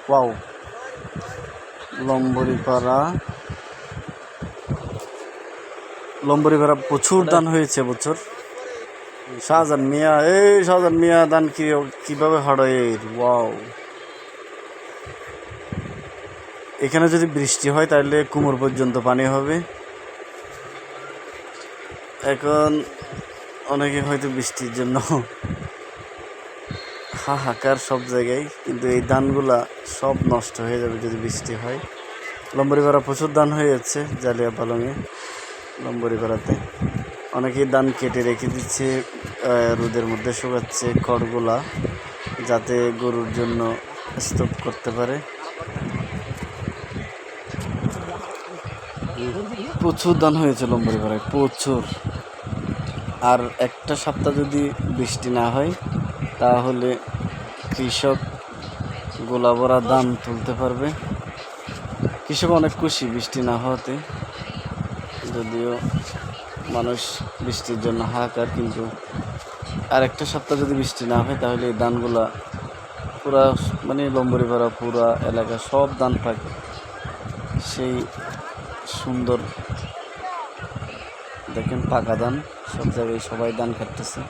Wow, লম্বরিপাড়া প্রচুর দান হয়েছে বছর। শাহজাহান মিয়া দান কিভাবে হারায়। ওয়াও, এখানে যদি বৃষ্টি হয় তাহলে কোমর পর্যন্ত পানি হবে। এখন অনেকে হয়তো বৃষ্টির জন্য হাহাকার সব জায়গায়, কিন্তু এই ধানগুলা সব নষ্ট হয়ে যাবে যদি বৃষ্টি হয়। লম্বরিপাড়া প্রচুর ধান হয়ে যাচ্ছে জালিয়া পালংয়ে। লম্বরিপাড়াতে অনেকেই ধান কেটে রেখে দিচ্ছে, রোদের মধ্যে শুকাচ্ছে খড়গুলা, যাতে গরুর জন্য স্তূপ করতে পারে। প্রচুর ধান হয়েছে লম্বরিপাড়ায়, প্রচুর। আর একটা সপ্তাহ যদি বৃষ্টি না হয় তাহলে কৃষক গোলা ভরা ধান তুলতে পারবে। কৃষক অনেক খুশি বৃষ্টি না হওয়াতে, যদিও মানুষ বৃষ্টির জন্য হাহাকার, কিন্তু আর একটা সপ্তাহ যদি বৃষ্টি না হয় তাহলে এই ধানগুলা পুরা লম্বরিপাড়া পুরা এলাকা সব ধান পাকে, সেই সুন্দর। দেখেন পাকা ধান, সব জায়গায় সবাই ধান কাটতেছে।